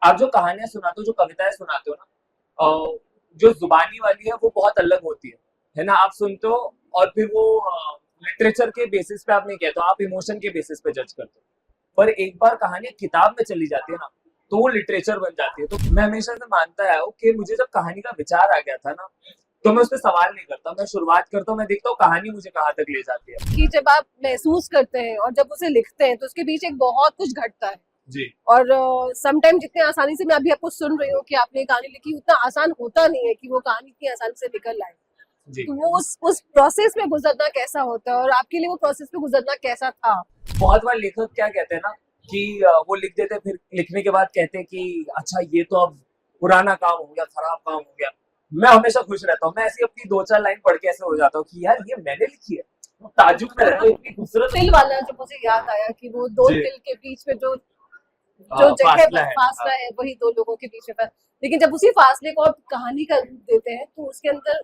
आप जो कहानियां सुनाते हो, जो कविताएं सुनाते हो ना, जो जुबानी वाली है वो बहुत अलग होती है ना। आप सुनते हो और फिर वो लिटरेचर के बेसिस पे आप नहीं कहते हो, आप इमोशन के बेसिस पे जज करते हो। पर एक बार कहानी किताब में चली जाती है ना, तो वो लिटरेचर बन जाती है। तो मैं हमेशा से मानता आया हूँ कि मुझे जब कहानी का विचार आ गया था ना, तो मैं उस पर सवाल नहीं करता, मैं शुरुआत करता हूँ, मैं देखता हूँ कहानी मुझे कहाँ तक ले जाती है। कि जब आप महसूस करते हैं और जब उसे लिखते हैं तो उसके बीच एक बहुत कुछ घटता है। जी और समटाइम जितने आसानी से मैं अभी आपको सुन रही हूँ कि आपने कहानी लिखी, उतना आसान होता नहीं है कि वो कहानी इतनी आसानी से निकल आए। जी। तो वो उस प्रोसेस में गुजरना कैसा होता है और आपके लिए वो प्रोसेस में गुजरना कैसा था? बहुत बार लेखक क्या कहते हैं ना कि वो लिख देते हैं, फिर लिखने के बाद कहते हैं कि अच्छा ये तो अब पुराना काम हो गया, खराब काम हो गया। मैं हमेशा खुश रहता हूँ, मैं ऐसी अपनी दो चार लाइन पढ़ के ऐसे हो जाता हूँ कि यार ये मैंने लिखी है। ताजुब में रहता हूँ, इतनी खूबसूरत तिल वाला जो मुझे याद आया कि वो दो जी तिल के बीच में जो जो फासला जगह है। फासला है वही दो लोगों के बीच में। लेकिन जब उसी फासले को आप कहानी का रूप देते हैं तो उसके अंदर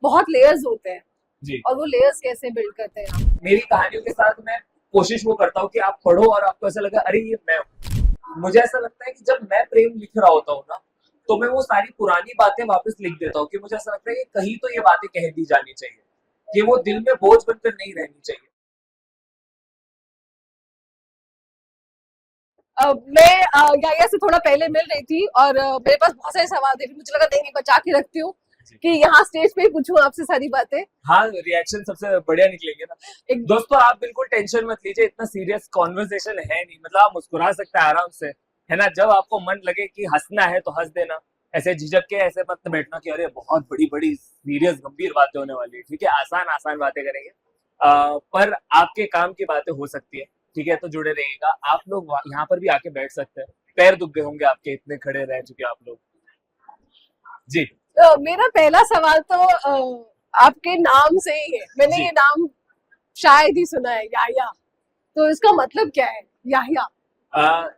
बहुत लेयर्स होते हैं। जी और वो लेयर्स कैसे बिल्ड करते हैं आप? मेरी कहानियों के साथ मैं कोशिश वो करता हूँ कि आप पढ़ो और आपको ऐसा लगा अरे ये मैं हूँ। मुझे ऐसा लगता है कि जब मैं प्रेम लिख रहा होता हूँ ना, तो मैं वो सारी पुरानी बातें वापस लिख देता हूँ कि मुझे ऐसा लगता है कि कहीं तो ये बातें कह दी जानी चाहिए, कि वो दिल में बोझ बनकर नहीं रहनी चाहिए। मैं गाया से थोड़ा पहले मिल रही थी और मेरे पास बहुत सारे सवाल थे, फिर मुझे लगा नहीं नहीं बचा के रखती हूँ कि यहाँ स्टेज पे ही पूछूं आपसे सारी बातें। हाँ, रिएक्शन सबसे बढ़िया निकलेंगे ना। एक दोस्तों आप बिल्कुल टेंशन मत लीजिए, इतना सीरियस कॉन्वर्सेशन है नहीं, मतलब आप मुस्कुरा सकते हैं आराम से, है ना। जब आपको मन लगे कि हंसना है तो हंस देना, ऐसे झिझक के ऐसे मत बैठना कि अरे बहुत बड़ी बड़ी सीरियस गंभीर बातें होने वाली है। ठीक है, आसान आसान बातें करेंगे, पर आपके काम की बातें हो सकती है। ठीक है, तो जुड़े रहिएगा। आप लोग यहाँ पर भी आके बैठ सकते हैं, पैर दुख गए होंगे आपके, इतने खड़े रह चुके आप लोग। जी मेरा पहला सवाल तो आपके नाम से ही है। मैंने जी ये नाम शायद ही सुना है, याह्या। तो इसका मतलब क्या है, याह्या?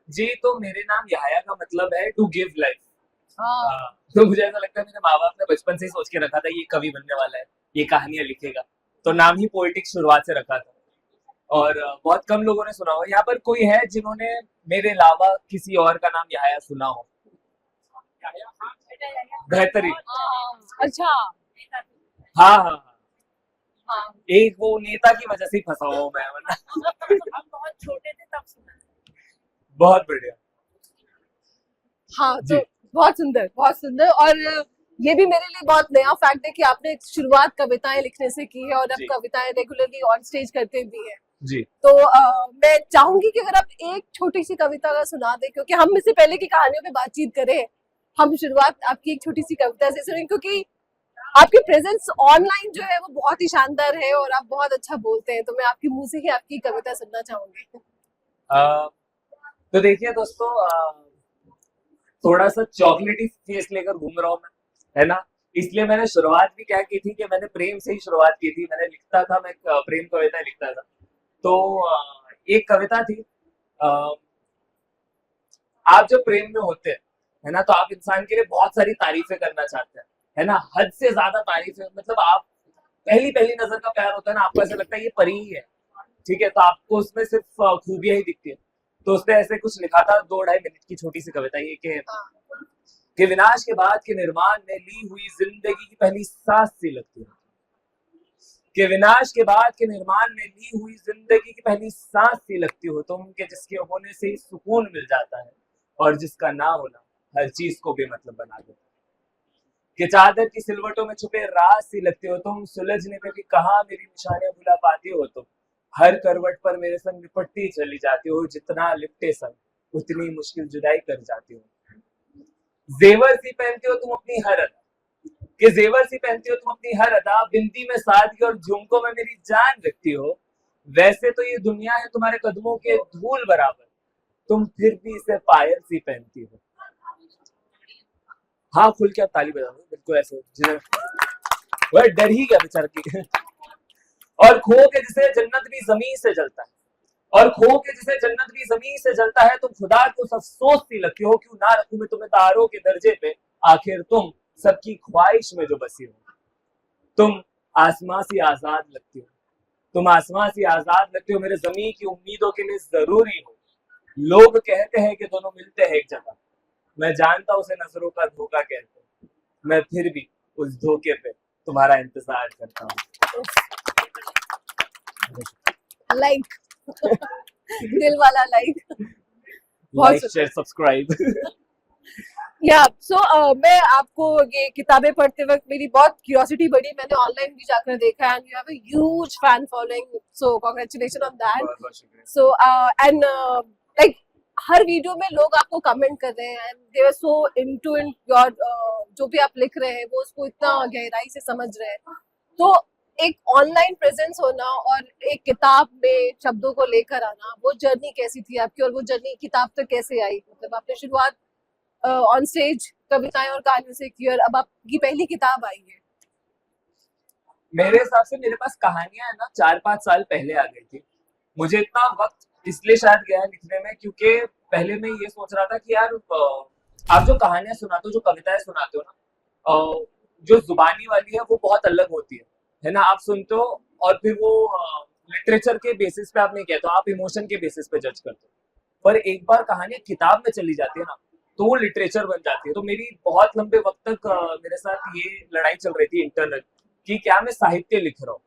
जी, तो मेरे नाम यहाया का मतलब है टू गिव लाइफ। हाँ। तो मुझे ऐसा लगता है मेरे माँ बाप ने बचपन से ही सोच के रखा था ये कवि बनने वाला है, ये कहानियां लिखेगा, तो नाम ही पोएटिक शुरुआत से रखा था। और बहुत कम लोगों ने सुना होगा यहाँ पर, कोई है जिन्होंने मेरे अलावा किसी और का नाम यहाया सुना हो? बेहतरीन। अच्छा। हाँ हाँ हाँ, हाँ। एक वो नेता की वजह से ही फंसा हुआ हूँ मैं, वरना हम बहुत छोटे थे तब सुना। बहुत बढ़िया। हाँ, जी तो बहुत सुंदर, बहुत सुंदर। और ये भी मेरे लिए बहुत नया फैक्ट है कि आपने शुरुआत कविताएं लिखने से की है और अब जी कविताएं रेगुलरली ऑन स्टेज करते भी हैं। जी तो मैं चाहूंगी कि अगर आप एक छोटी सी कविता का सुना दें, क्योंकि हम इससे पहले की कहानियों पे बातचीत करें, हम शुरुआत आपकी एक छोटी सी कविता से सुनें, क्योंकि आपकी प्रेजेंस ऑनलाइन जो है वो बहुत ही शानदार है और आप बहुत अच्छा बोलते हैं। तो मैं आपके मुंह से ही आपकी कविता सुनना चाहूंगी। तो देखिए दोस्तों, थोड़ा सा चॉकलेटी फेस लेकर घूम रहा हूँ मैं, है ना। इसलिए मैंने शुरुआत भी क्या की थी कि मैंने प्रेम से ही शुरुआत की थी। मैंने लिखता था, मैं प्रेम कविता लिखता था। तो एक कविता थी, अ, आप जब प्रेम में होते हैं, है ना, तो आप इंसान के लिए बहुत सारी तारीफें करना चाहते हैं, है ना, हद से ज्यादा तारीफें। मतलब आप पहली पहली नजर का प्यार होता है ना, आपको ऐसा लगता है ये परी ही है। ठीक है, तो आपको उसमें सिर्फ खूबियां ही दिखती है। तो उसने ऐसे कुछ लिखा था, 2-2.5 मिनट की छोटी सी कविता ये कि विनाश के बाद के निर्माण में ली हुई जिंदगी की पहली सांस सी लगती है, कि विनाश के बाद के निर्माण में ली हुई जिंदगी की पहली सांस सी लगती हो तुम, के जिसके होने से ही सुकून मिल जाता है और जिसका ना होना हर चीज को बेमतलब बना देता है, कि चादर की सिलवटों में छुपे राज सी लगते हो तुम, सुलझने में भी कहाँ मेरी निशानियां भुला पाती हो तुम, हर करवट पर मेरे संग लिपटती चली जाती हो, जितना लिपटे संग उतनी मुश्किल जुदाई कर जाती हो, जेवर सी पहनती हो तुम अपनी हर अदा, कि जेवर सी पहनती हो तुम अपनी हर अदा, बिंदी में सादगी और झुमकों में मेरी जान रखती हो, वैसे तो ये दुनिया है तुम्हारे कदमों के धूल बराबर, तुम फिर भी इसे पायल सी पहनती हो। हाँ, खुल के आप ताली बजा दो, बिल्कुल ऐसे वह डर ही गया बेचारा की। और खो के जिसे जन्नत भी जमीन से जलता है, और खो के जिसे जन्नत भी जमीन से जलता है, तुम खुदा को अफसोस सी लगती हो, क्यों ना रखूं मैं तुम्हें तारों के दर्जे पे, आखिर तुम सबकी ख्वाहिश में जो बसी हो, तुम आसमां से आजाद लगती हो, तुम आसमां से आजाद लगती हो, मेरे जमीन की उम्मीदों के लिए जरूरी हो, लोग कहते हैं कि दोनों मिलते हैं एक जगह, मैं जानता हूँ उसे नजरों का धोखा कहते हैं, मैं फिर भी उस धोखे पे तुम्हारा इंतजार करता हूँ। लाइक दिल वाला लाइक। बहुत लाइक शेयर सब्सक्राइब। या सो मैं आपको ये किताबें पढ़ते वक्त मेरी बहुत क्यूरियोसिटी बढ़ी, मैंने ऑनलाइन भी जाकर देखा and you have a huge fan following, so congratulation on that. बहुत बहुत शुक्रिया। सो एंड लाइक हर वीडियो में लोग आपको कमेंट कर रहे हैं and they are so into in your जो भी आप लिख रहे हैं वो उसको इतना गहराई से समझ रहे हैं। तो एक ऑनलाइन प्रेजेंस होना और एक किताब में शब्दों को लेकर आना, वो जर्नी कैसी थी आपकी और वो जर्नी किताब तक कैसे आई? मतलब आपने शुरुआत ऑन स्टेज कविताएं और कहानियों से की और अब आपकी पहली किताब आई है। मेरे हिसाब से मेरे पास कहानियां है ना 4-5 साल पहले आ गई थी। मुझे इतना वक्त इसलिए शायद गया लिखने में क्योंकि पहले मैं ये सोच रहा था कि यार आप जो कहानियां सुनाते हो, जो कविताएं सुनाते हो ना, जो जुबानी वाली है वो बहुत अलग होती है ना। आप सुनते हो और फिर वो लिटरेचर के बेसिस पे आप नहीं कहते हो, आप इमोशन के बेसिस पे जज करते हो। पर एक बार कहानी किताब में चली जाती है ना तो वो लिटरेचर बन जाती है। तो मेरी बहुत लंबे वक्त तक मेरे साथ ये लड़ाई चल रही थी इंटरनल कि क्या मैं साहित्य लिख रहा हूँ।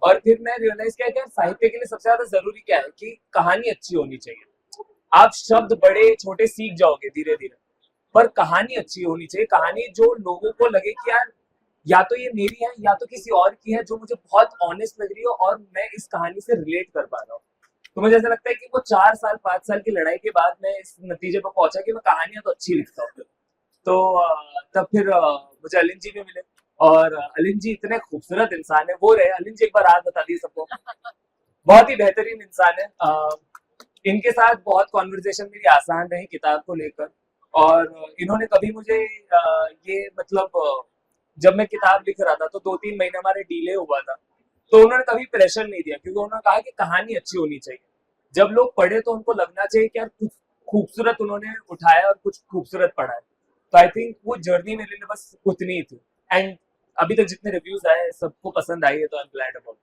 और फिर मैं रियलाइज किया कि यार साहित्य के लिए सबसे ज्यादा जरूरी क्या है कि कहानी अच्छी होनी चाहिए। आप शब्द बड़े छोटे सीख जाओगे धीरे धीरे, पर कहानी अच्छी होनी चाहिए। कहानी जो लोगों को लगे कि यार या तो ये मेरी है या तो किसी और की है, जो मुझे बहुत ऑनेस्ट लग रही हो और मैं इस कहानी से रिलेट कर पा रहा हूँ। तो मुझे ऐसा लगता है कि वो 4 साल 5 साल की लड़ाई के बाद मैं इस नतीजे पर पहुंचा कि मैं कहानियां तो अच्छी लिखता हूँ। तो तब फिर मुझे अलिन जी भी मिले और अलिन जी इतने खूबसूरत इंसान है। वो रहे अलिन जी, एक बार आज बता दी सबको, बहुत ही बेहतरीन इंसान है। इनके साथ बहुत कॉन्वर्जेशन मेरी आसान रही किताब को लेकर। और इन्होंने कभी मुझे ये मतलब जब मैं किताब लिख रहा था तो 2-3 महीने हमारे डिले हुआ था, तो उन्होंने कभी प्रेशर नहीं दिया क्योंकि उन्होंने कहा कि कहानी अच्छी होनी चाहिए। जब लोग पढ़े तो उनको लगना चाहिए कि यार कुछ खूबसूरत उन्होंने उठाया और कुछ खूबसूरत पढ़ा है। तो आई थिंक वो जर्नी मेरे लिए बस उतनी ही थी। एंड अभी तक जितने रिव्यूज आए सबको पसंद आई है, तो आई एम ग्लैड अबाउट।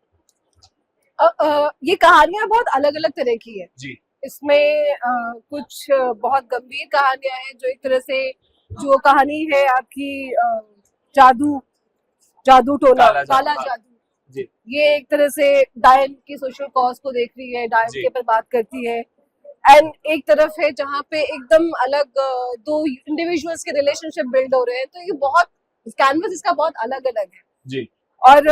ये कहानियां बहुत अलग अलग तरह की है जी इसमें कुछ बहुत गंभीर कहानियां हैं, जो एक तरह से जो कहानी है आपकी जादू जादू टोना काला जादू जी, ये एक तरह से डायन की सोशल कॉज को देख रही है, डायन जी। के ऊपर बात करती है। एंड एक तरफ है जहाँ पे एकदम अलग दो इंडिविजुअल्स के रिलेशनशिप बिल्ड हो रहे हैं। तो ये बहुत कैनवस इसका बहुत अलग अलग है जी और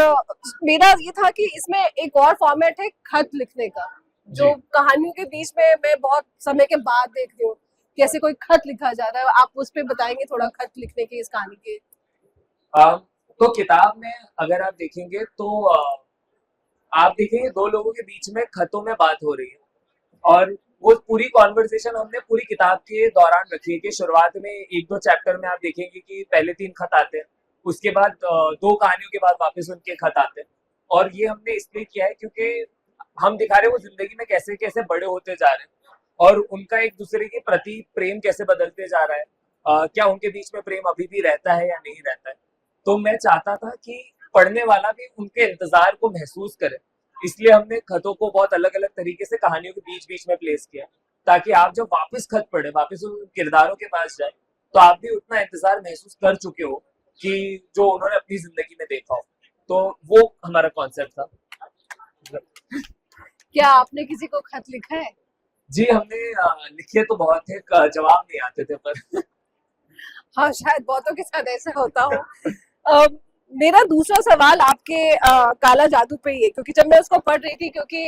मेरा ये था कि इसमें एक और फॉर्मेट है खत लिखने का, जो जी। कहानियों के बीच में मैं बहुत समय के बाद देख रही हूँ कैसे कोई खत लिखा जा रहा है। आप उस पर बताएंगे थोड़ा खत लिखने के इस कहानी के? तो किताब में अगर आप देखेंगे तो आप देखेंगे दो लोगों के बीच में खतों में बात हो रही है। और वो पूरी कॉन्वर्सेशन हमने पूरी किताब के दौरान रखी है कि शुरुआत में 1-2 चैप्टर में आप देखेंगे कि पहले 3 खत आते हैं, उसके बाद 2 कहानियों के बाद वापस उनके खत आते हैं। और ये हमने इसलिए किया है क्योंकि हम दिखा रहे हैं वो जिंदगी में कैसे कैसे बड़े होते जा रहे हैं और उनका एक दूसरे के प्रति प्रेम कैसे बदलते जा रहा है। क्या उनके बीच में प्रेम अभी भी रहता है या नहीं रहता है। तो मैं चाहता था कि पढ़ने वाला भी उनके इंतजार को महसूस करे, इसलिए हमने खतों को बहुत अलग अलग तरीके से कहानियों के बीच बीच में प्लेस किया, ताकि आप जब वापस खत पढ़े, वापस उन किरदारों के पास जाए, तो आप भी उतना इंतजार महसूस कर चुके हो कि जो उन्होंने अपनी जिंदगी में देखा हो। तो वो हमारा कॉन्सेप्ट था। क्या आपने किसी को खत लिखा है? जी हमने लिखे तो बहुत थे, जवाब नहीं आते थे पर हाँ, शायद बहुतों के साथ ऐसा होता हो। मेरा दूसरा सवाल आपके काला जादू पे ही है, क्योंकि जब मैं उसको पढ़ रही थी, क्योंकि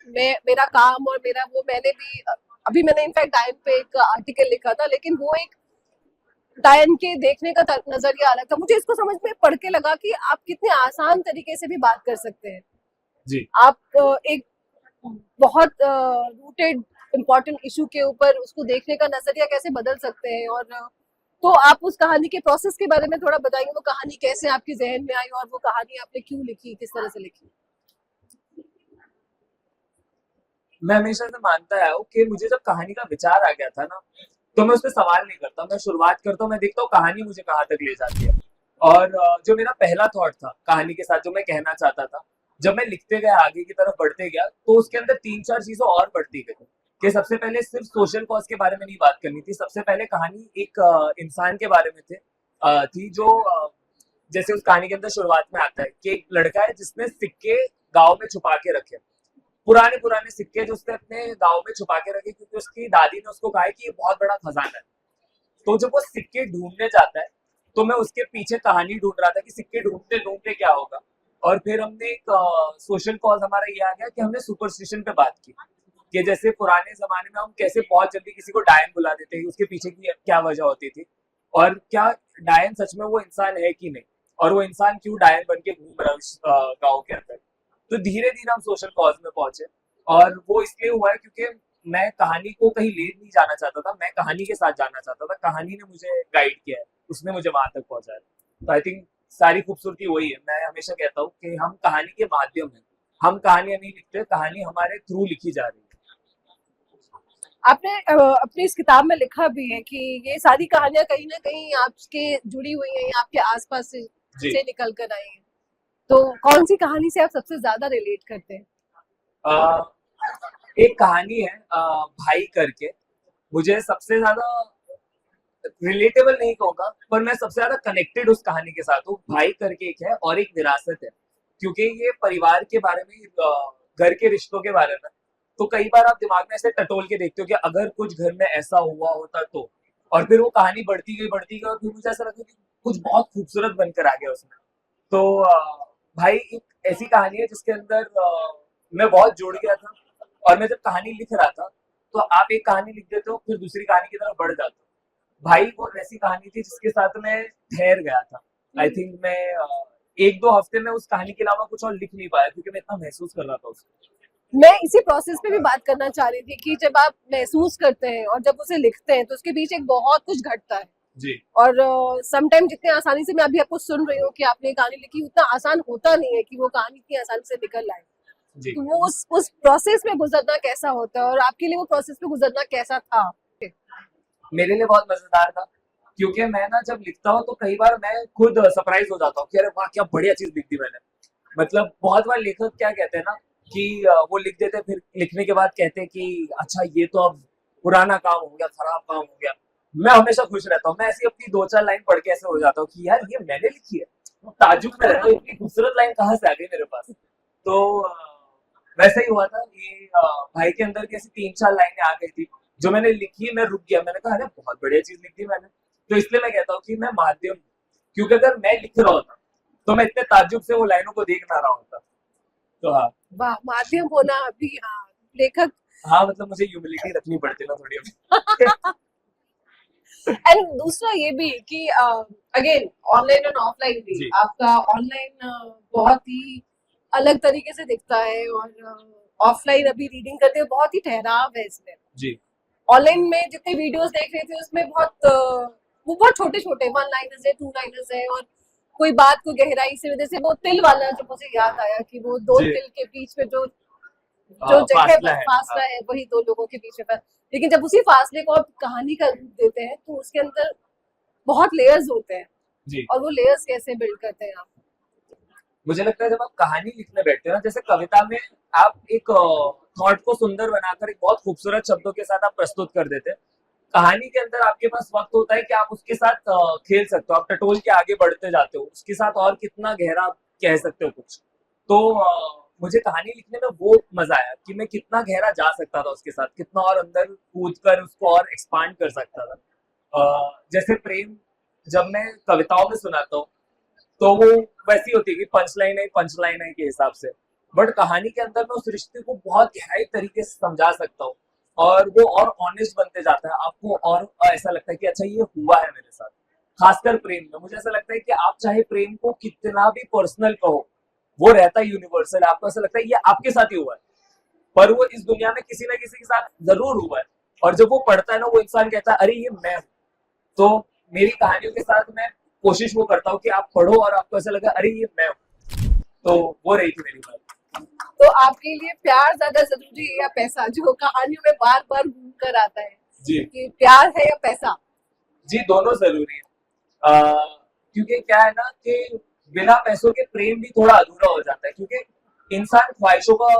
मैं मेरा काम और मेरा वो मैंने भी अभी मैंने इनफैक्ट डायन पे एक आर्टिकल लिखा था, लेकिन वो एक डायन के देखने का नजरिया अलग था। मुझे इसको समझ में पढ़ के लगा कि आप कितने आसान तरीके से भी बात कर सकते हैं। जी आप एक बहुत रूटेड इम्पोर्टेंट इशू के ऊपर उसको देखने का नजरिया कैसे बदल सकते हैं। और तो आप उस कहानी के प्रोसेस के बारे में थोड़ा बताएंगे, वो कहानी कैसे आपके जहन में आई और वो कहानी आपने क्यों लिखी, किस तरह से लिखी? मैं हमेशा से मानता आया हूँ कि मुझे जब कहानी का विचार आ गया था ना, तो मैं उस पर सवाल नहीं करता, मैं शुरुआत करता हूँ, मैं देखता हूँ कहानी मुझे कहाँ तक ले जाती है। और जो मेरा पहला थॉट था कहानी के साथ, जो मैं कहना चाहता था, जब मैं लिखते गया आगे की तरफ बढ़ते गया, तो उसके अंदर 3-4 चीजें और बढ़ती गई। कि सबसे पहले सिर्फ सोशल कॉज के बारे में नहीं बात करनी थी, सबसे पहले कहानी एक इंसान के बारे में थी जो जैसे उस कहानी के अंदर शुरुआत में आता है कि एक लड़का है जिसने सिक्के गांव में छुपा के रखे, पुराने पुराने सिक्के जो उसने अपने गांव में छुपा के रखे, क्योंकि उसकी दादी ने उसको कहा है कि ये बहुत बड़ा खजाना है। तो जब वो सिक्के ढूंढने जाता है तो मैं उसके पीछे कहानी ढूंढ रहा था कि सिक्के ढूंढते ढूंढते क्या होगा। और फिर हमने एक सोशल कॉज हमारा ये आ गया कि हमने सुपरस्टिशन पे बात की कि जैसे पुराने जमाने में हम कैसे बहुत जल्दी किसी को डायन बुला देते हैं, उसके पीछे की क्या वजह होती थी, और क्या डायन सच में वो इंसान है कि नहीं, और वो इंसान क्यों डायन बन के घूम रहा है उस गाँव के अंदर। तो धीरे धीरे हम सोशल कॉज में पहुंचे, और वो इसलिए हुआ है क्योंकि मैं कहानी को कहीं ले नहीं जाना चाहता था, मैं कहानी के साथ जाना चाहता था, कहानी ने मुझे गाइड किया है, उसने मुझे वहां तक पहुंचाया। तो आई थिंक सारी खूबसूरती वही है। मैं हमेशा कहता हूँ कि हम कहानी के माध्यम हैं, हम कहानियां नहीं लिखते, कहानी हमारे थ्रू लिखी जा रही है। आपने अपनी इस किताब में लिखा भी है कि ये सारी कहानियां कहीं ना कहीं आपके जुड़ी हुई हैं, आपके आसपास से निकल कर आई हैं। तो कौन सी कहानी से आप सबसे ज्यादा रिलेट करते हैं? एक कहानी है भाई करके, मुझे सबसे ज्यादा रिलेटेबल नहीं कहूंगा, पर मैं सबसे ज्यादा कनेक्टेड उस कहानी के साथ हूँ। भाई करके एक है और एक विरासत है, क्योंकि ये परिवार के बारे में, घर के रिश्तों के बारे में। तो कई बार आप दिमाग में ऐसे टटोल के देखते हो कि अगर कुछ घर में ऐसा हुआ होता तो, और फिर वो कहानी बढ़ती गई और फिर मुझे ऐसा लगा कि कुछ बहुत खूबसूरत बनकर आ गया उसमें। तो भाई एक ऐसी कहानी है जिसके अंदर मैं बहुत जुड़ गया था, और मैं जब कहानी लिख रहा था तो आप एक कहानी लिख देते हो फिर दूसरी कहानी की तरफ बढ़ जाते हो। भाई वो ऐसी कहानी थी जिसके साथ मैं ठहर गया था। आई थिंक मैं एक दो हफ्ते में उस कहानी के अलावा कुछ और लिख नहीं पाया, क्योंकि मैं इतना महसूस कर रहा था उसको। मैं इसी प्रोसेस पे भी बात करना चाह रही थी कि जब आप महसूस करते हैं और जब उसे लिखते हैं तो उसके बीच एक बहुत कुछ घटता है जी। और समटाइम जितने आसानी से मैं अभी आपको सुन रही हूँ कि आपने कहानी लिखी, उतना आसान होता नहीं है कि वो कहानी इतनी आसानी से निकल आए। तो वो उस प्रोसेस में गुजरना कैसा होता है, और आपके लिए वो प्रोसेस में गुजरना कैसा था? मेरे लिए बहुत मजेदार था, क्योंकि मैं ना जब लिखता हूँ तो कई बार मैं खुद सरप्राइज हो जाता हूँ कि अरे वाह क्या बढ़िया चीज लिख दी मैंने। मतलब बहुत बार लेखक क्या कहते हैं ना कि वो लिख देते फिर लिखने के बाद कहते हैं कि अच्छा ये तो अब पुराना काम हो गया, खराब काम हो गया। मैं हमेशा खुश रहता हूँ, मैं ऐसी अपनी दो चार लाइन पढ़ के ऐसे हो जाता हूँ कि यार ये मैंने लिखी है, ताजुब में रहता हूँ इतनी खूबसूरत लाइन कहाँ से आ गई मेरे पास। तो वैसा ही हुआ था। ये भाई के अंदर की ऐसी तीन चार लाइनें आ गई थी जो मैंने लिखी, मैं रुक गया, मैंने कहा अरे बहुत बढ़िया चीज लिख दी मैंने। तो इसलिए मैं कहता हूँ कि मैं माध्यम हूँ, क्योंकि अगर मैं लिख रहा होता तो मैं इतने ताज्जुब से वो लाइनों को देख ना रहा होता। तो हाँ। वाह, माध्यम होना भी, हाँ, लेखक। हाँ मतलब मुझे ह्यूमिलिटी रखनी पड़ती ना थोड़ी अभी। एंड दूसरा ये भी कि अगेन ऑनलाइन और ऑफलाइन भी आपका ऑनलाइन बहुत ही अलग तरीके से दिखता है, और ऑफलाइन अभी रीडिंग करते हुए बहुत ही ठहराव है इसमें जी। ऑनलाइन में जितने वीडियोस देख रहे थे उसमें वो बहुत छोटे छोटे वन लाइनर्स है, टू लाइनर्स है, और कोई बात को गहराई से, जैसे वो तिल वाला जो मुझे याद आया कि वो दो तिल के बीच में जो जगह फासला है वही दो लोगों के बीच में। लेकिन जब उसी फासले को आप कहानी का रूप देते हैं तो उसके अंदर बहुत लेयर्स होते हैं जी। और वो लेयर्स कैसे बिल्ड करते हैं आप? मुझे लगता है जब आप कहानी लिखने बैठते हो ना, जैसे कविता में आप एक थॉट को सुंदर बनाकर एक बहुत खूबसूरत शब्दों के साथ आप प्रस्तुत कर देते हैं। कहानी के अंदर आपके पास वक्त होता है कि आप उसके साथ खेल सकते हो, आप टटोल के आगे बढ़ते जाते हो, उसके साथ और कितना गहरा आप कह सकते हो कुछ। तो मुझे कहानी लिखने में वो मजा आया कि मैं कितना गहरा जा सकता था उसके साथ, कितना और अंदर कूद कर उसको और एक्सपांड कर सकता था। जैसे प्रेम जब मैं कविताओं में सुनाता हूँ तो वो वैसी होती है कि पंच लाइन है के हिसाब से, बट कहानी के अंदर मैं उस रिश्ते को बहुत गहराई तरीके से समझा सकता हूँ, और वो और ऑनेस्ट बनते जाता है आपको, और ऐसा लगता है कि अच्छा ये हुआ है मेरे साथ। खासकर प्रेम में मुझे ऐसा लगता है कि आप चाहे प्रेम को कितना भी पर्सनल कहो, वो रहता है यूनिवर्सल, आपको ऐसा लगता है ये आपके साथ ही हुआ है, पर वो इस दुनिया में किसी ना किसी के साथ जरूर हुआ है। और जब वो पढ़ता है ना, वो इंसान कहता है अरे ये मैं हूँ। तो मेरी कहानियों के साथ मैं कोशिश वो करता हूँ कि आप पढ़ो और आपको ऐसा लगा अरे ये मैं हूँ। तो वो रही थी मेरी बात। तो आपके लिए प्यार ज्यादा जरूरी है या पैसा, जो कहानियों में बार बार घूम कर आता है जी, कि प्यार है या पैसा? जी दोनों जरूरी है। क्योंकि क्या है ना कि बिना पैसों के प्रेम भी थोड़ा अधूरा हो जाता है, क्योंकि इंसान ख्वाहिशों का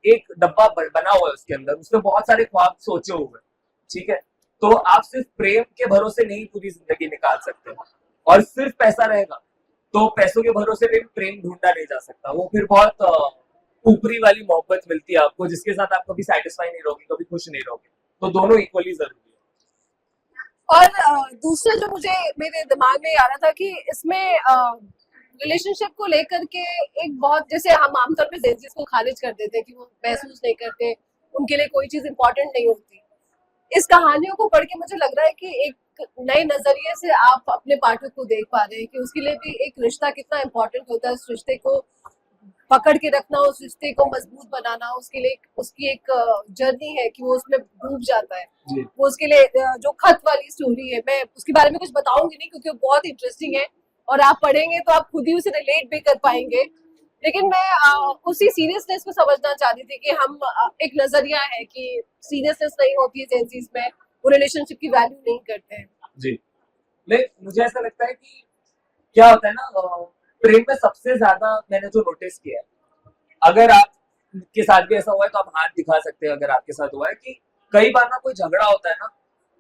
एक डब्बा बना हुआ है उसके अंदर, उसमें बहुत सारे ख्वाब सोचे हुए हैं, ठीक है। तो आप सिर्फ प्रेम के भरोसे नहीं पूरी जिंदगी निकाल सकते, और सिर्फ पैसा रहेगा तो पैसों के भरोसे भी प्रेम ढूंढा नहीं जा सकता। वो फिर बहुत ऊपरी वाली मोहब्बत मिलती है आपको, जिसके साथ आप कभी सेटिस्फाई नहीं रहोगे, कभी खुश नहीं रहोगे। तो दोनों इक्वली जरूरी है। और दूसरा जो मुझे मेरे दिमाग में आ रहा था कि इसमें रिलेशनशिप को लेकर के एक बहुत, जैसे हम आमतौर पे जेंजीज को खारिज कर देते हैं कि वो महसूस नहीं करते, उनके लिए कोई चीज इंपॉर्टेंट नहीं होती। इस कहानियों को पढ़ के मुझे लग रहा है कि एक नए नजरिए से आप अपने पाठक को देख पा रहे हैं कि उसके लिए भी एक रिश्ता कितना इम्पोर्टेंट होता है, उस रिश्ते को पकड़ के रखना, उस रिश्ते को मजबूत बनाना, उसके लिए उसकी एक जर्नी है कि वो उसमें डूब जाता है। जी वो उसके लिए जो खत वाली स्टोरी है, मैं उसके बारे में कुछ बताऊंगी नहीं क्योंकि वो बहुत इंटरेस्टिंग है और आप पढ़ेंगे तो आप खुद ही उसे रिलेट भी कर पाएंगे। लेकिन मैं उसी सीरियसनेस को समझना चाहती थी कि हम एक नजरिया है कि सीरियसनेस नहीं होती है जेंसीज में, वो रिलेशनशिप की वैल्यू नहीं करते हैं। जी। लेकिन मुझे ऐसा लगता है कि क्या होता है ना, प्रेम में सबसे ज्यादा मैंने जो नोटिस किया है, अगर आप के साथ भी ऐसा हुआ है तो आप हाथ दिखा सकते हैं अगर आपके साथ हुआ है, कि कई बार ना कोई झगड़ा होता है ना,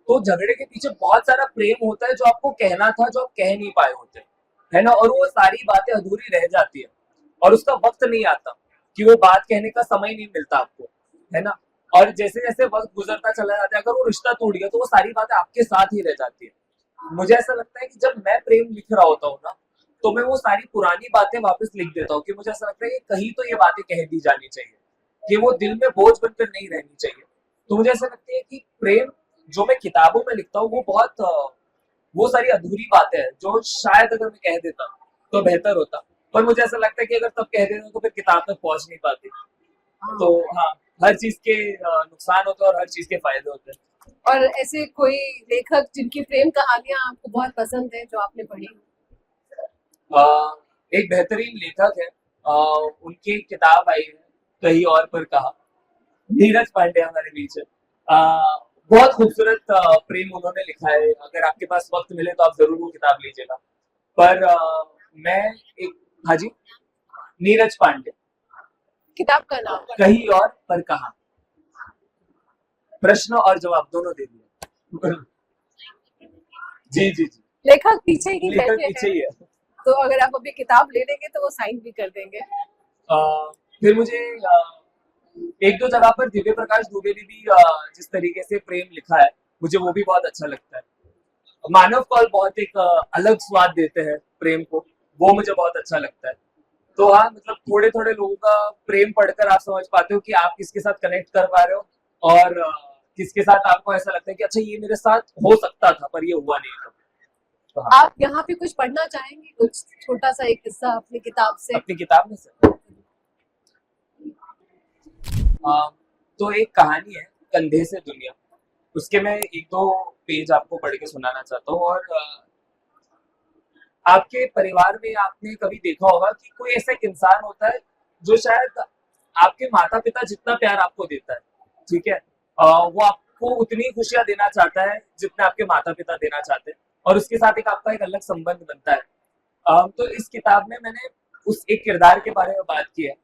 तो झगड़े के पीछे बहुत सारा प्रेम होता है जो आपको कहना था, जो आप कह नहीं पाए होते, है ना। और वो सारी बातें अधूरी रह जाती है, और उसका वक्त नहीं आता कि वो बात कहने का समय नहीं मिलता आपको, है ना। और जैसे जैसे वक्त गुजरता चला जाता है, अगर वो रिश्ता टूट गया तो वो सारी बातें आपके साथ ही रह जाती है। मुझे ऐसा लगता है कि जब मैं प्रेम लिख रहा होता हूँ ना, तो मैं वो सारी पुरानी बातें वापस लिख देता हूँ, कि मुझे ऐसा लगता है कि कहीं तो ये बातें कह दी जानी चाहिए, कि वो दिल में बोझ बनकर नहीं रहनी चाहिए। तो मुझे ऐसा लगता है कि प्रेम जो मैं किताबों में लिखता हूँ, वो बहुत वो सारी अधूरी बातें हैं जो शायद अगर मैं कह देता तो बेहतर होता। पर मुझे ऐसा लगता है कि अगर तब कह देता तो फिर किताब तक पहुंच नहीं पाती। तो हाँ, हर चीज के नुकसान होते हैं और हर चीज के फायदे होते हैं। और ऐसे कोई लेखक जिनकी प्रेम कहानियां आपको बहुत पसंद है जो आपने पढ़ी? एक बेहतरीन लेखक है, उनकी किताब आई है कहीं और पर कहा, नीरज पांडे हमारे बीच है। बहुत खूबसूरत प्रेम उन्होंने लिखा है, अगर आपके पास वक्त मिले तो आप जरूर वो किताब लीजिएगा। पर मैं एक, हाँ जी, नीरज पांडे, किताब का नाम? कहीं और पर कहा, प्रश्न और जवाब दोनों दे दिए। जी जी जी, लेखक पीछे ही लेखक बैठे पीछे हैं, ही है। तो अगर आप अभी किताब ले लेंगे तो वो साइन भी कर देंगे। फिर मुझे एक दो जगह पर दिव्य प्रकाश दुबे ने भी जिस तरीके से प्रेम लिखा है, मुझे वो भी बहुत अच्छा लगता है। मानव कौल बहुत एक अलग स्वाद देते हैं प्रेम को, वो मुझे बहुत अच्छा लगता है। तो हाँ, मतलब थोड़े थोड़े लोगों का प्रेम पढ़कर आप समझ पाते हो कि आप किसके साथ कनेक्ट कर पा रहे हो, और किसके साथ आपको ऐसा लगता है कि अच्छा ये मेरे साथ हो सकता था पर ये हुआ नहीं था। तो हाँ, आप यहाँ पे कुछ पढ़ना चाहेंगे, कुछ छोटा सा एक किस्सा अपनी किताब से? अपनी किताब में से तो एक कहानी है, कंधे से दुनिया, उसके मैं एक दो पेज आपको पढ़ के सुनाना चाहता हूँ। और आपके परिवार में आपने कभी देखा होगा कि कोई ऐसा एक इंसान होता है जो शायद आपके माता पिता जितना प्यार आपको देता है, ठीक है, वो आपको उतनी खुशियां देना चाहता है जितना आपके माता पिता देना चाहते हैं, और उसके साथ एक आपका एक अलग संबंध बनता है। तो इस किताब में मैंने उस एक किरदार के बारे में बात की है।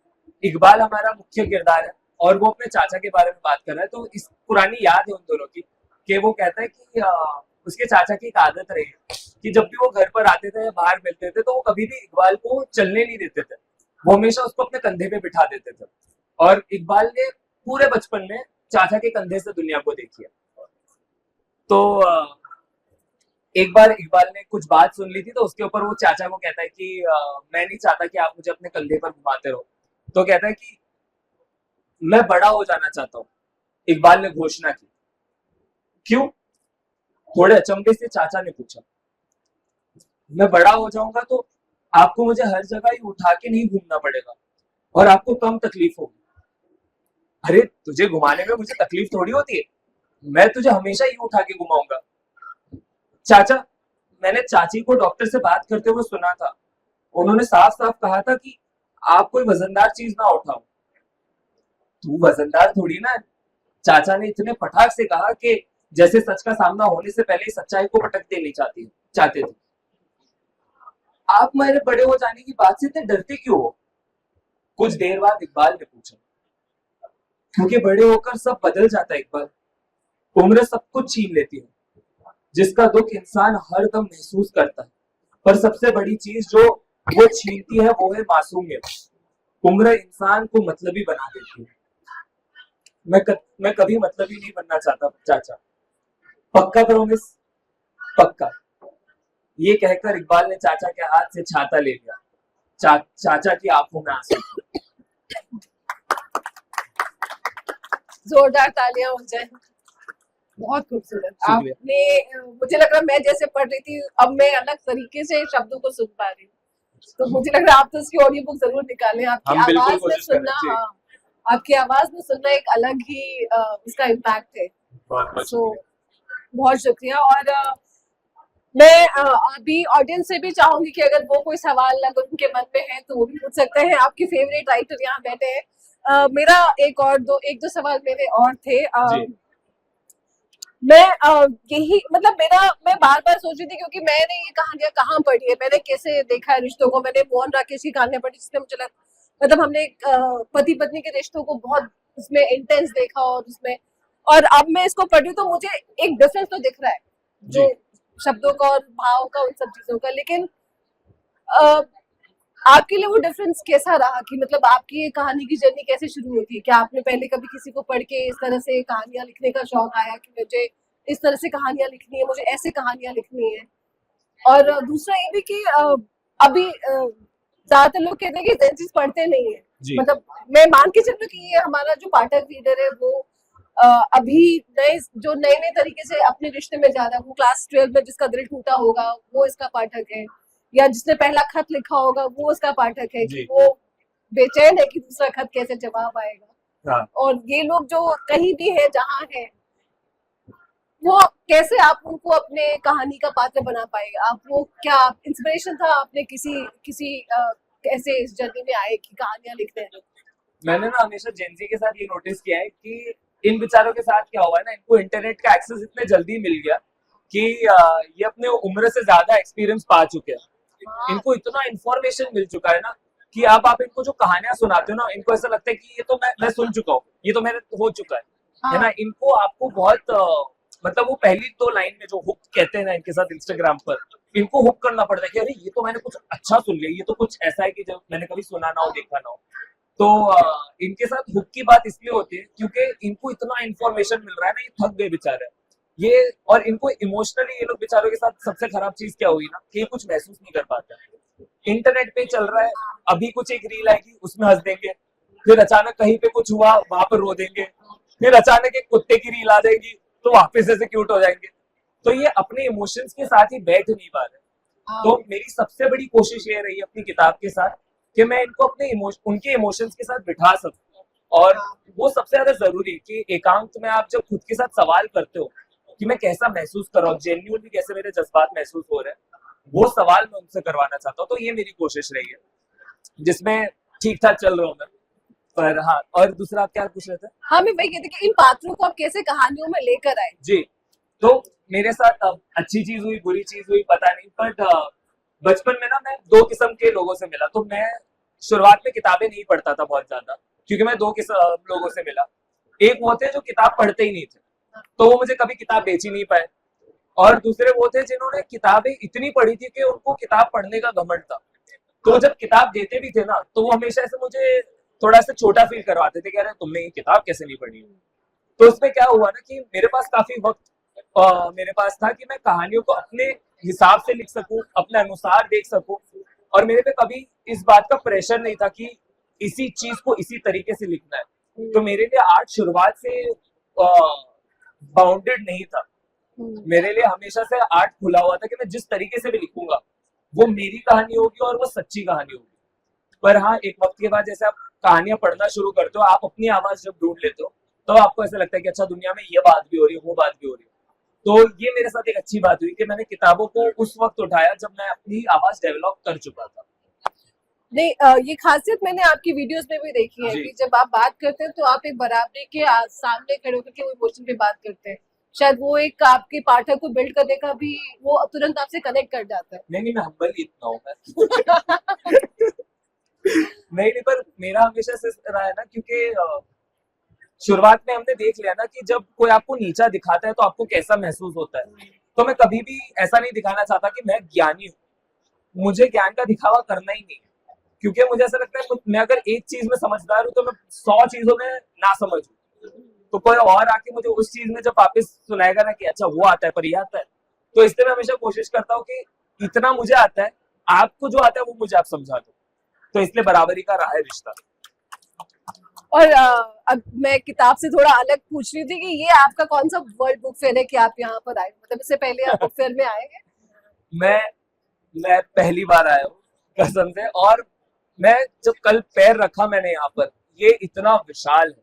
इकबाल हमारा मुख्य किरदार है, और वो अपने चाचा के बारे में बात कर रहा है। तो इस पुरानी याद है उन दोनों की, कि वो कहता है कि उसके चाचा की एक आदत रही है कि जब भी वो घर पर आते थे या बाहर मिलते थे तो वो कभी भी इकबाल को चलने नहीं देते थे, वो हमेशा उसको अपने कंधे पे बिठा देते थे। और इकबाल ने पूरे बचपन में चाचा के कंधे से दुनिया को देखी है। तो एक बार इकबाल ने कुछ बात सुन ली थी, तो उसके ऊपर वो चाचा को कहता है कि मैं नहीं चाहता कि आप मुझे अपने कंधे पर घुमाते रहो। तो कहता है कि मैं बड़ा हो जाना चाहता हूँ, इकबाल ने घोषणा की। क्यों? थोड़े अचंभे से चाचा ने पूछा। मैं बड़ा हो जाऊंगा तो आपको मुझे हर जगह ही उठा के नहीं घूमना पड़ेगा, और आपको कम तकलीफ होगी। अरे तुझे घुमाने में मुझे तकलीफ थोड़ी होती है, मैं तुझे हमेशा ही उठा के घुमाऊंगा। चाचा, मैंने चाची को डॉक्टर से बात करते हुए सुना था, उन्होंने साफ साफ कहा था कि आप कोई वजनदार चीज ना उठाओ। तू वजनदार थोड़ी ना है, चाचा ने इतने पटाख से कहा कि जैसे सच का सामना होने से पहले ही सच्चाई को पटक देनी चाहते थे। आप मेरे बड़े हो जाने की बात से इतने डरते क्यों हो? कुछ देर बाद इकबाल ने पूछा। क्योंकि बड़े होकर सब बदल जाता है। एक बार उम्र सब कुछ छीन लेती है, जिसका दुख इंसान हर दम महसूस करता है, पर सबसे बड़ी चीज जो वो छीनती है वो है मासूमियत। उम्र इंसान को मतलबी बना देती है। मैं कभी मतलबी नहीं बनना चाहता चाचा। पक्का प्रॉमिस? पक्का। ये कहकर इकबाल ने चाचा के हाथ से छाता ले लिया। चाचा की आंखों में आंसू। जोरदार तालियां हो जाए। बहुत खूबसूरत आपने, मुझे लग रहा मैं जैसे पढ़ रही थी अब मैं अलग तरीके से शब्दों को सुन पा रही हूँ। तो मुझे लग रहा है आप तो उसकी ऑडियो बुक जरूर निकालें। आपकी आवाज में सुनना, हाँ, आपकी आवाज में सुनना एक अलग ही उसका इम्पैक्ट है। तो बहुत शुक्रिया। और मैं अभी ऑडियंस से भी चाहूंगी कि अगर वो कोई सवाल अगर उनके मन में है तो वो भी पूछ सकते हैं। आपके फेवरेट राइटर यहाँ बैठे हैं। मेरा एक दो सवाल मेरे और थे। मैं यही मतलब मैं बार बार सोच रही थी क्योंकि मैंने ये कहानियां कहाँ पढ़ी है, मैंने कैसे देखा है रिश्तों को। मैंने मोहन राकेश की कहानियां पढ़ी जिसमें मुझे लगा मतलब हमने पति पत्नी के रिश्तों को बहुत उसमें इंटेंस देखा और उसमें, और अब मैं इसको पढ़ रही हूँ तो मुझे एक डिफरेंस तो दिख रहा है जो शब्दों का और भाव का, उन सब चीजों का। लेकिन आपके लिए वो डिफरेंस कैसा रहा कि मतलब आपकी ये कहानी की जर्नी कैसे शुरू होती है? क्या आपने पहले कभी किसी को पढ़ के इस तरह से कहानियां लिखने का शौक आया कि मुझे इस तरह से कहानियां लिखनी है, मुझे ऐसे कहानियां लिखनी है? और दूसरा ये भी कि अभी ज्यादातर लोग कहते हैं कि जेंजीज पढ़ते नहीं है। मतलब मैं मान के चलूं कि ये हमारा जो पाठक रीडर है वो अभी नए नए तरीके से अपने रिश्ते में जा रहा है। वो क्लास 12 में जिसका दिल टूटा होगा वो इसका पाठक है, या जिसने पहला खत लिखा होगा वो उसका पाठक है कि वो बेचैन है कि दूसरा खत कैसे जवाब आएगा। और ये लोग जो कहीं भी है जहाँ है वो कैसे आप उनको अपने कहानी का पात्र बना पाएगा? आप वो क्या इंस्पिरेशन था आपने किसी ऐसे इस जर्नी में आए कि कहानियां लिखते हैं? मैंने ना हमेशा जेंजी के साथ ये नोटिस किया है कि इन बेचारों के साथ क्या हुआ है ना, इनको इंटरनेट का एक्सेस इतने जल्दी मिल गया कि ये अपने उम्र से ज्यादा एक्सपीरियंस पा चुके हैं। इनको इतना इंफॉर्मेशन मिल चुका है ना कि अब आप इनको जो कहानियां सुनाते हो ना, इनको ऐसा लगता है कि ये तो मैं सुन चुका हूँ, ये तो मेरे हो चुका है ना। इनको आपको बहुत मतलब वो पहली 2 लाइन में जो हुक कहते हैं ना इनके साथ इंस्टाग्राम पर, इनको हुक करना पड़ता है कि अरे ये तो मैंने कुछ अच्छा सुन लिया, ये तो कुछ ऐसा है कि जो मैंने कभी सुना ना हो, देखा ना हो। तो इनके साथ हुक की बात इसलिए होती है क्योंकि इनको इतना इन्फॉर्मेशन मिल रहा है ना, ये थक गए बेचारे ये। और इनको इमोशनली ये लोग बेचारों के साथ सबसे खराब चीज क्या हुई ना कि ये कुछ महसूस नहीं कर पाते। इंटरनेट पे चल रहा है, अभी कुछ एक रील आएगी उसमें हंस देंगे, फिर अचानक कहीं पे कुछ हुआ वहां पर रो देंगे, फिर अचानक एक कुत्ते की रील आ जाएगी तो वापस ऐसे क्यूट हो जाएंगे। तो ये अपने इमोशंस के साथ ही बैठ नहीं पा रहे। तो मेरी सबसे बड़ी कोशिश ये रही अपनी किताब के साथ कि मैं इनको अपने उनके इमोशंस के साथ बिठा सकूं। और वो सबसे ज्यादा जरूरी कि एकांत में आप जब खुद के साथ सवाल करते हो कि मैं कैसा महसूस कर रहा हूँ, जेन्युइनली कैसे मेरे जज्बात महसूस हो रहे हैं, वो सवाल मैं उनसे करवाना चाहता हूँ। तो ये मेरी कोशिश रही है जिसमें ठीक ठाक चल रहा हूँ मैं। पर हाँ, और दूसरा आप क्या पूछ रहे थे? हाँ, मैं वही कहती कि इन पात्रों को आप कैसे कहानियों में लेकर आए? जी, तो मेरे साथ अच्छी चीज हुई, बुरी चीज हुई, पता नहीं, बट बचपन में ना मैं 2 किस्म के लोगों से मिला। तो मैं शुरुआत में किताबें नहीं पढ़ता था बहुत ज्यादा, क्योंकि मैं 2 किस्म लोगों से मिला। एक वो थे जो किताब पढ़ते ही नहीं थे, तो वो मुझे कभी किताब बेच ही नहीं पाए। और दूसरे वो थे जिन्होंने किताबें इतनी पढ़ी थी कि उनको किताब पढ़ने का घमंड था। तो जब किताब देते भी थे ना तो वो हमेशा ऐसे मुझे थोड़ा सा छोटा फील करवाते थे कि अरे तुमने ये किताब कैसे नहीं पढ़ी। तो उसमें क्या हुआ ना कि मेरे पास काफी वक्त मेरे पास था कि मैं कहानियों को अपने हिसाब से लिख सकूं, अपने अनुसार देख सकूं, और मेरे पे कभी इस बात का प्रेशर नहीं था कि इसी चीज को इसी तरीके से लिखना है। तो मेरे लिए आर्ट शुरुआत से बाउंडेड नहीं था। मेरे लिए हमेशा से आर्ट खुला हुआ था कि मैं जिस तरीके से भी लिखूंगा वो मेरी कहानी होगी और वो सच्ची कहानी होगी। पर हाँ, एक वक्त के बाद जैसे आप कहानियां पढ़ना शुरू करते हो, आप अपनी आवाज जब ढूंढ लेते हो तो आपको ऐसा लगता है कि अच्छा दुनिया में ये बात भी हो रही है, वो बात भी हो रही है। तो ये मेरे साथ एक अच्छी बात हुई कि मैंने किताबों को उस वक्त उठाया जब मैं अपनी आवाज डेवलप कर चुका था। नहीं, ये खासियत मैंने आपकी वीडियोस में भी देखी है कि जब आप बात करते हैं तो आप एक बराबरी के सामने खड़े होकर के वो इमोशन पे बात करते हैं। शायद वो एक आपके पाठक को बिल्ड करने का भी वो तुरंत आपसे कनेक्ट कर जाता है। नहीं, मैं हम्बल ही इतना हूँ मैं नहीं, पर मेरा हमेशा से रहा है ना, क्योंकि शुरुआत में हमने देख लिया ना कि जब कोई आपको नीचा दिखाता है तो आपको कैसा महसूस होता है। तो मैं कभी भी ऐसा नहीं दिखाना चाहता कि मैं ज्ञानी हूँ, मुझे ज्ञान का दिखावा करना ही नहीं है। क्योंकि मुझे ऐसा लगता है मैं अगर एक चीज में समझदार हूँ तो मैं 100 चीजों में ना समझ हूँ। तो कोई और आके मुझे उस चीज में जब वापस सुनाएगा ना कि अच्छा वो आता है पर ये आता है, तो इसलिए मैं हमेशा कोशिश करता हूँ कि इतना मुझे आता है, आपको जो आता है वो मुझे आप समझा दो। तो इसलिए बराबरी का रहा है रिश्ता। और अब मैं किताब से थोड़ा अलग पूछ रही थी कि ये आपका कौन सा वर्ल्ड बुक फेयर है कि आप यहाँ पर आए, मतलब इससे पहले आप बुक फेयर में आए हैं? मैं मैं पहली बार आया हूँ कसम से। और मैं जब कल पैर रखा मैंने यहाँ पर, ये इतना विशाल है।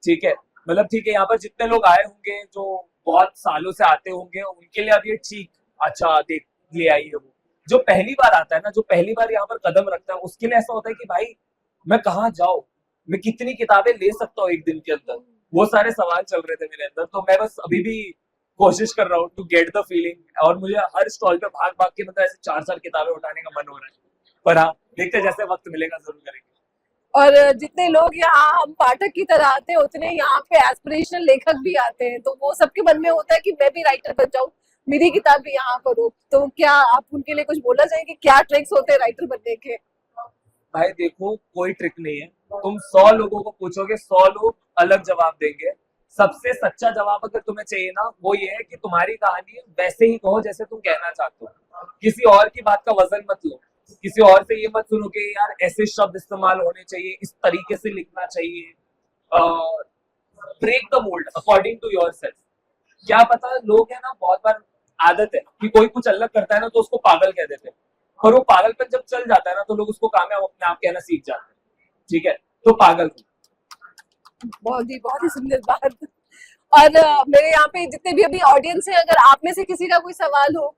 ठीक है, मतलब ठीक है यहाँ पर जितने लोग आए होंगे जो बहुत सालों से आते होंगे उनके लिए अब ये ठीक, अच्छा देख ले आई है। वो जो पहली बार आता है ना, जो पहली बार यहाँ पर कदम रखता है, उसके लिए ऐसा होता है कि भाई मैं कहाँ जाऊँ, मैं कितनी किताबें ले सकता हूँ एक दिन के अंदर, वो सारे सवाल चल रहे थे मेरे अंदर। तो मैं बस अभी भी कोशिश कर रहा हूँ टू गेट द फीलिंग, और मुझे हर स्टॉल पे भाग भाग के मतलब ऐसे 4 4 किताबें उठाने का मन हो रहा है। पर हाँ, देखते हैं, जैसे वक्त मिलेगा जरूर करेंगे। और जितने लोग यहाँ हम पाठक की तरह आते हैं उतने यहाँ पे एस्पिरेशनल लेखक भी आते हैं, तो वो सबके मन में होता है कि मैं भी राइटर बन जाऊँ, मेरी किताब भी यहाँ पर हो। तो क्या आप उनके लिए कुछ बोलना चाहेंगे, क्या ट्रिक्स होते हैं राइटर बनने के? भाई देखो, कोई ट्रिक नहीं है। तुम 100 लोगों को पूछोगे, 100 लोग अलग जवाब देंगे। सबसे सच्चा जवाब अगर तुम्हें चाहिए ना, वो ये है कि तुम्हारी कहानी वैसे ही कहो जैसे तुम कहना चाहते हो। किसी और की बात का वजन मत लो, किसी और से ये मत सुनो कि यार ऐसे शब्द इस्तेमाल होने चाहिए, इस तरीके से लिखना चाहिए। Break the mould according to your self. क्या पता, लोग है ना, बहुत बार आदत है कि कोई कुछ अलग करता है ना तो उसको पागल कह देते हैं। पर वो पागलपन जब चल जाता है ना तो लोग उसको कामयाब अपने आप कहना सीख जाते हैं। ठीक है, तो पागल बहुत ही सुंदर बात। और मेरे यहाँ पे जितने भी अभी ऑडियंस है, अगर आप में से किसी का कोई सवाल हो।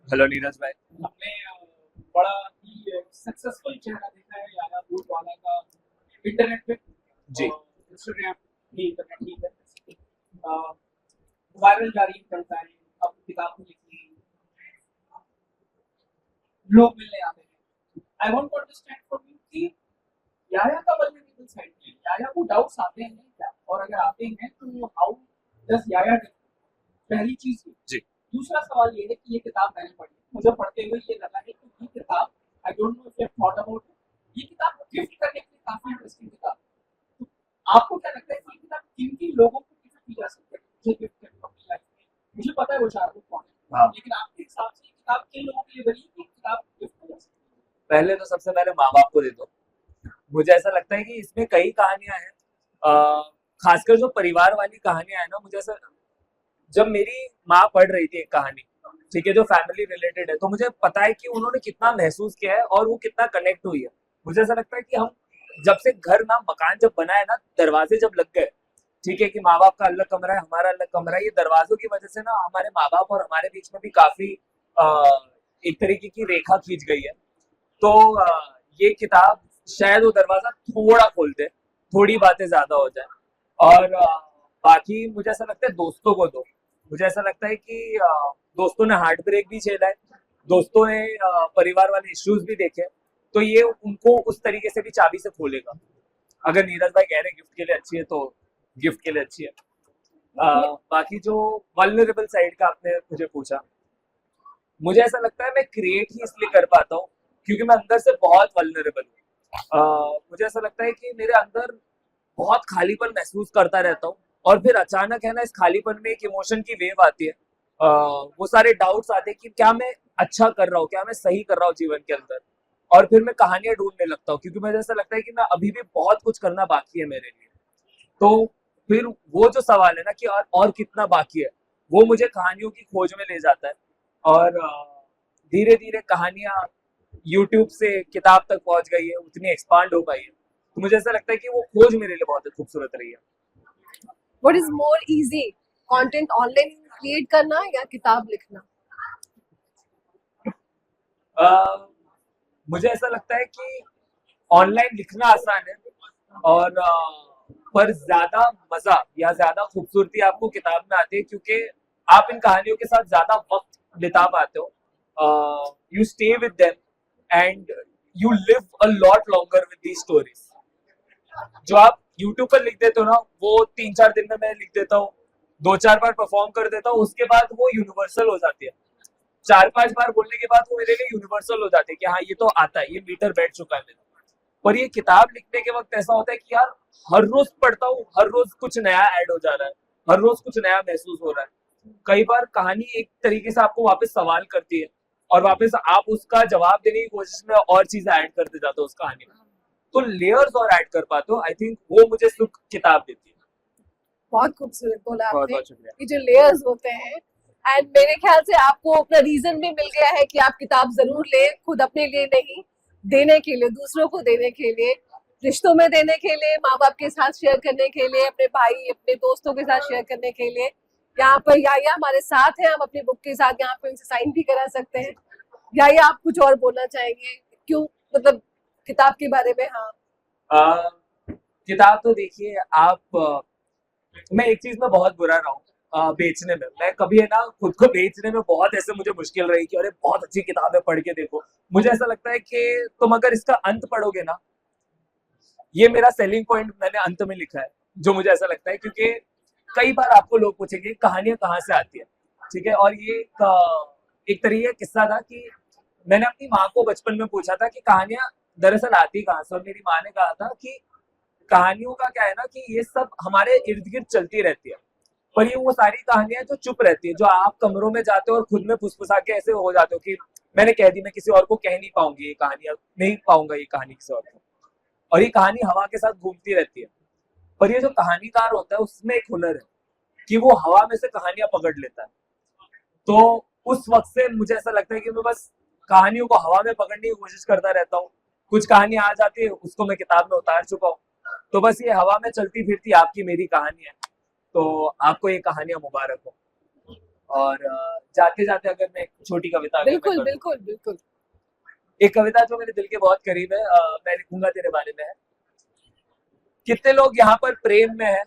हेलो नीरज भाई। हमने बड़ा ही सक्सेसफुल चेहरा देखा है यारा भूत वाला का इंटरनेट पे। जी। इंस्टाग्राम ही इंटरनेट ही है, वायरल जारी करता है। अब किताब लिखी, लोग मिलने आते हैं। I want to understand from you कि याया का वल्नरेबल साइड है, याया को डाउट्स आते हैं क्या, और अगर आते हैं तो हाउ डज याया, पहली चीज ये। जी। दूसरा सवाल ये है कि ये किताब मैंने पढ़ी, मुझे पढ़ते हुए ये लगा है कि ये किताब, I don't know if you thought about it, ये किताब गिफ्ट करने के लिए काफी इंटरेस्टिंग किताब। तो आपको क्या लगता है कि ये किताब किन किन लोगों को गिफ्ट की जा सकती है, मुझे गिफ्ट करनी अपनी लाइफ में? मुझे पता है वो 4 लोग कौन है, हाँ। लेकिन आपके हिसाब से ये किताब किन लोगों के लिए बनी कि किताब गिफ्ट हो जा सकती है? पहले तो सबसे पहले माँ बाप को दे दो। मुझे ऐसा लगता है कि इसमें कई कहानियां हैं, खासकर जो परिवार वाली कहानियां हैं ना, मुझे ऐसा, जब मेरी माँ पढ़ रही थी एक कहानी, ठीक है, जो फैमिली रिलेटेड है, तो मुझे पता है कि उन्होंने कितना महसूस किया है और वो कितना कनेक्ट हुई है। मुझे ऐसा लगता है कि हम जब से घर ना, मकान जब बना है ना, दरवाजे जब लग गए, ठीक है, कि माँ बाप का अलग कमरा है, हमारा अलग कमरा है, ये दरवाजों की वजह से ना हमारे माँ बाप और हमारे बीच में भी काफी एक तरीके की रेखा खींच गई है। तो ये किताब शायद वो दरवाजा थोड़ा खोल दे, थोड़ी बातें ज्यादा हो जाए। और बाकी मुझे ऐसा लगता है दोस्तों को दो। मुझे ऐसा लगता है कि दोस्तों ने हार्ट ब्रेक भी झेला है, दोस्तों ने परिवार वाले इश्यूज भी देखे, तो ये उनको उस तरीके से भी चाबी से खोलेगा। अगर नीरज भाई कह रहे हैं गिफ्ट के लिए अच्छी है, तो गिफ्ट के लिए अच्छी है। बाकी जो वल्नरेबल साइड का आपने मुझे पूछा, मुझे ऐसा लगता है मैं क्रिएट ही इसलिए कर पाता हूँ क्योंकि मैं अंदर से बहुत वल्नरेबल हूँ। मुझे ऐसा लगता है कि मेरे अंदर बहुत खालीपन महसूस करता रहता हूँ, और फिर अचानक है ना, इस खालीपन में एक इमोशन की वेव आती है। वो सारे डाउट्स आते हैं कि क्या मैं अच्छा कर रहा हूँ, क्या मैं सही कर रहा हूँ जीवन के अंदर। और फिर मैं कहानियां ढूंढने लगता हूँ क्योंकि मुझे ऐसा लगता है कि मैं अभी भी बहुत कुछ करना बाकी है मेरे लिए। तो फिर वो जो सवाल है ना कि और कितना बाकी है, वो मुझे कहानियों की खोज में ले जाता है। और धीरे धीरे कहानियां यूट्यूब से किताब तक पहुंच गई है, उतनी एक्सपांड हो पाई है। तो मुझे ऐसा लगता है कि वो खोज मेरे लिए बहुत खूबसूरत रही है। What is more easy, content online create करना या किताब लिखना? मुझे ऐसा लगता है कि ऑनलाइन लिखना आसान है, और पर ज्यादा मजा या ज्यादा खूबसूरती आपको किताब में आती है क्योंकि आप इन कहानियों के साथ ज्यादा वक्त बिता पाते हो। You stay with them, and you live a lot longer with these stories. जो आप YouTube पर लिख देते हो ना, वो 3-4 दिन में मैं लिख देता हूँ, 2-4 बार परफॉर्म कर देता हूँ, उसके बाद वो यूनिवर्सल हो जाती है। 4-5 बार बोलने के बाद वो मेरे लिए यूनिवर्सल हो जाती है कि हाँ ये तो आता है, ये मीटर बैठ चुका है मेरा। पर ये किताब लिखने के वक्त ऐसा होता है कि यार हर रोज पढ़ता हूँ, हर रोज कुछ नया ऐड हो जा रहा है, हर रोज कुछ नया महसूस हो रहा है। कई बार कहानी एक तरीके से आपको वापस सवाल करती है और वापस आप उसका जवाब देने की कोशिश में और चीजें ऐड करते जाते हो उस कहानी में, तो लेयर्स और ऐड कर पाते हो। आई थिंक वो मुझे सुख किताब देती है। बहुत खूबसूरत बोला बहुत आपने। बहुत शुक्रिया। ये जो लेयर्स होते हैं, एंड मेरे ख्याल से आपको अपना रीजन भी मिल गया है कि आप किताब जरूर लें, खुद अपने लिए नहीं, देने के लिए, दूसरों को देने के लिए, रिश्तों में देने के लिए, माँ बाप के साथ शेयर करने के लिए, अपने भाई अपने दोस्तों के साथ शेयर करने के लिए। यहाँ पर याया हमारे साथ है, हम अपनी बुक के साथ यहाँ पे उनसे साइन भी करा सकते हैं। याया आप कुछ और बोलना चाहेंगे, क्यों, मतलब किताब के बारे में? हाँ, किताब तो देखिए आप, मैं एक चीज में बहुत बुरा रहा हूँ बेचने में। मैं कभी है ना खुद को बेचने में बहुत ऐसे मुझे मुश्किल रही कि अरे बहुत अच्छी किताब है, पढ़ के देखो। मुझे ऐसा लगता है कि तुम अगर इसका अंत पढ़ोगे ना, ये मेरा सेलिंग पॉइंट मैंने अंत में लिखा है, जो मुझे ऐसा लगता है, क्योंकि कई बार आपको लोग पूछेंगे कहानियां कहाँ से आती है, ठीक है। और ये एक तरीके का किस्सा था कि मैंने अपनी माँ को बचपन में पूछा था कि कहानियां दरअसल आती कहाँ से, और मेरी माँ ने कहा था कि कहानियों का क्या है ना कि ये सब हमारे इर्द गिर्द चलती रहती है, पर ये वो सारी कहानियां जो चुप रहती है, जो आप कमरों में जाते हो और खुद में फुसफुसा के ऐसे हो जाते हो कि मैंने कह दी, मैं किसी और को कह नहीं पाऊंगी ये कहानी, नहीं पाऊंगा ये कहानी किसी और को, और ये कहानी हवा के साथ घूमती रहती है। पर ये जो कहानीकार होता है उसमें एक हुनर है कि वो हवा में से कहानियां पकड़ लेता है। तो उस वक्त से मुझे ऐसा लगता है कि मैं बस कहानियों को हवा में पकड़ने की कोशिश करता रहता हूँ। कुछ कहानी आ जाती है, उसको मैं किताब में उतार चुका हूँ, तो बस ये हवा में चलती फिरती आपकी मेरी कहानी है। तो आपको ये कहानियां मुबारक हो। और जाते जाते अगर मैं एक छोटी कविता बिल्कुल बिल्कुल बिल्कुल, एक कविता जो मेरे दिल के बहुत करीब है, मैं लिखूंगा तेरे बारे में है। कितने लोग यहाँ पर प्रेम में है,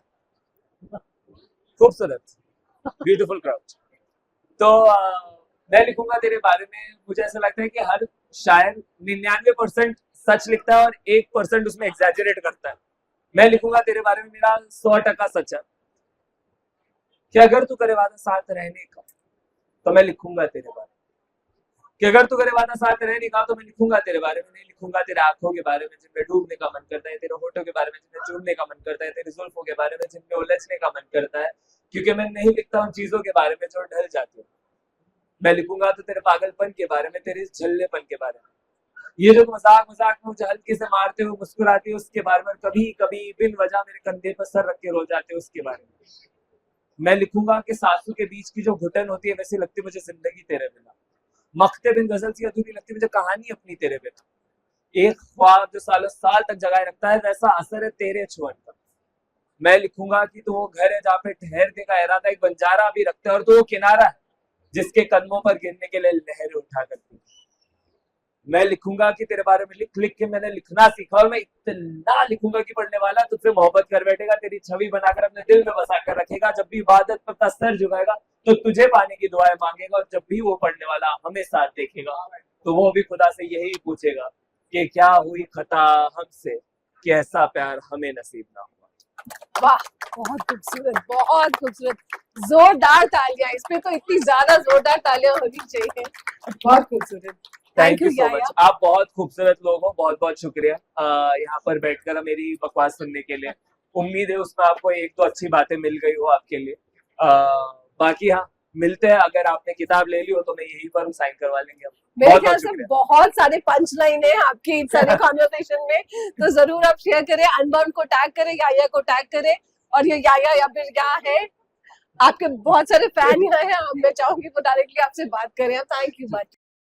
खूबसूरत ब्यूटीफुल क्राउड। तो मैं लिखूंगा तेरे बारे में। मुझे ऐसा लगता है कि हर शायर 99% सच लिखता है और 1% उसमें एग्जैजरेट करता है। मैं लिखूंगा तेरे बारे में, मेरा 100% सच है कि अगर तू करे वादा साथ रहने का तो मैं लिखूंगा तेरे बारे में, कि अगर तू करे वादा साथ रहने का तो मैं लिखूंगा तेरे बारे में। नहीं लिखूंगा तेरे आंखों के बारे में जिनमें डूबने का मन करता है, तेरे होठों के बारे में जिनमें चूमने का मन करता है, तेरी जुल्फों के बारे में जिनमें उलझने का मन करता है, क्योंकि मैं नहीं लिखता उन चीजों के बारे में जो ढल जाती है। मैं लिखूंगा तो तेरे पागलपन के बारे में, तेरे झल्लेपन के बारे में, ये जो मजाक मजाक में मुझे हल्के से मारते हो, मुस्कुराते हो, उसके बारे में, कभी कभी बिन वजह मेरे कंधे पर सर रख के रो जाते हो, उसके बारे में। मैं लिखूंगा कि सांसों के बीच की जो घुटन होती है वैसी लगती मुझे जिंदगी तेरे बिना, मखते बिन गजल सी अधूरी लगती मुझे कहानी अपनी तेरे बिना, एक ख्वाब जो सालों साल तक जगाए रखता है वैसा असर है तेरे छुअन का। मैं लिखूंगा कि तू वो घर है जहाँ पे ठहरने का इरादा एक बंजारा भी रखता है, और तो वो किनारा है जिसके कदमों पर गिरने के लिए लहरें उठा करती है। मैं लिखूंगा कि तेरे बारे में लिख लिख के मैंने लिखना सीखा, और मैं इतना लिखूंगा कि पढ़ने वाला तुझसे मोहब्बत कर बैठेगा, तेरी छवि बनाकर अपने दिल में बसा कर रखेगा, जब भी इबादत पर अपना सर झुकाएगा तो तुझे पाने की दुआएं मांगेगा, और जब भी वो पढ़ने वाला हमें साथ देखेगा तो वो भी खुदा से यही पूछेगा कि क्या हुई खता हमसे कि ऐसा प्यार हमें नसीब ना हुआ। वाह, बहुत खूबसूरत, बहुत खूबसूरत। जोरदार तालियां, इस पे तो इतनी ज्यादा जोरदार तालियां होनी चाहिए। बहुत खूबसूरत, थैंक यू सो मच। आप बहुत खूबसूरत लोग हो, बहुत बहुत शुक्रिया यहाँ पर बैठकर मेरी बकवास सुनने के लिए। उम्मीद है उसमें आपको एक तो अच्छी बातें मिल गई हो आपके लिए। बाकी हाँ, मिलते हैं। अगर आपने किताब ले ली हो तो मैं यहीं पर साइन करवा लेंगे हम। मेरे ख्याल से बहुत सारे पंच लाइन है आपके इस सारे कॉन्वर्सेशन में, तो जरूर आप शेयर करें, अनबाउंड को टैग करें, याया को टैग करें, और ये याया या फिर क्या है, आपके बहुत सारे फैन यहाँ हैं, मैं चाहूंगी वो डायरेक्टली आपसे बात करें। Thank you much.